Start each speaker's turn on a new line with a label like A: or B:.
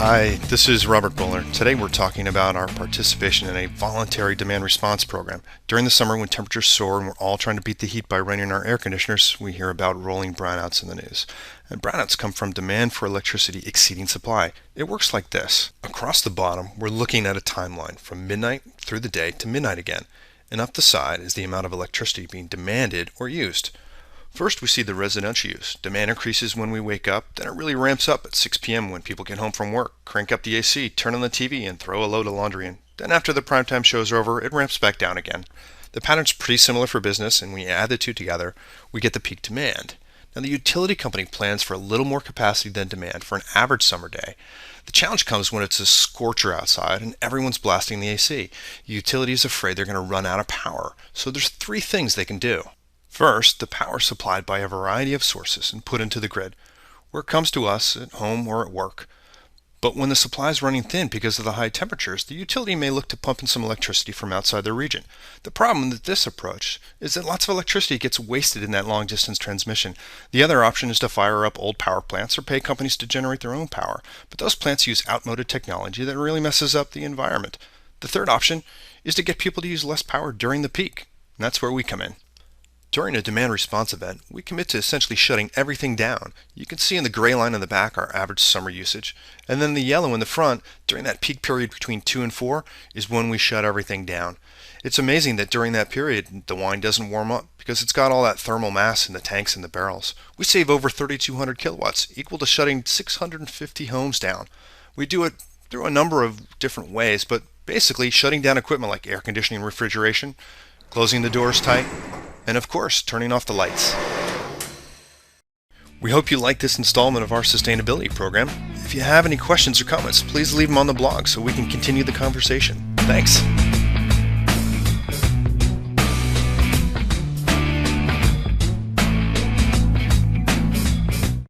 A: Hi, this is Robert Buller. Today we're talking about our participation in a voluntary demand response program. During the summer when temperatures soar and we're all trying to beat the heat by running our air conditioners, we hear about rolling brownouts in the news. And brownouts come from demand for electricity exceeding supply. It works like this. Across the bottom, we're looking at a timeline from midnight through the day to midnight again. And up the side is the amount of electricity being demanded or used. First, we see the residential use. Demand increases when we wake up, then it really ramps up at 6 p.m. when people get home from work, crank up the AC, turn on the TV, and throw a load of laundry in. Then after the primetime shows are over, it ramps back down again. The pattern's pretty similar for business, and when we add the two together, we get the peak demand. Now, the utility company plans for a little more capacity than demand for an average summer day. The challenge comes when it's a scorcher outside and everyone's blasting the AC. The utility is afraid they're going to run out of power, so there's three things they can do. First, the power is supplied by a variety of sources and put into the grid, where it comes to us at home or at work. But when the supply is running thin because of the high temperatures, the utility may look to pump in some electricity from outside their region. The problem with this approach is that lots of electricity gets wasted in that long-distance transmission. The other option is to fire up old power plants or pay companies to generate their own power. But those plants use outmoded technology that really messes up the environment. The third option is to get people to use less power during the peak, and that's where we come in. During a demand response event, we commit to essentially shutting everything down. You can see in the gray line in the back our average summer usage, and then the yellow in the front, during that peak period between 2 and 4, is when we shut everything down. It's amazing that during that period, the wine doesn't warm up because it's got all that thermal mass in the tanks and the barrels. We save over 3,200 kilowatts, equal to shutting 650 homes down. We do it through a number of different ways, but basically shutting down equipment like air conditioning and refrigeration, closing the doors tight, and of course, turning off the lights. We hope you like this installment of our sustainability program. If you have any questions or comments, please leave them on the blog so we can continue the conversation. Thanks.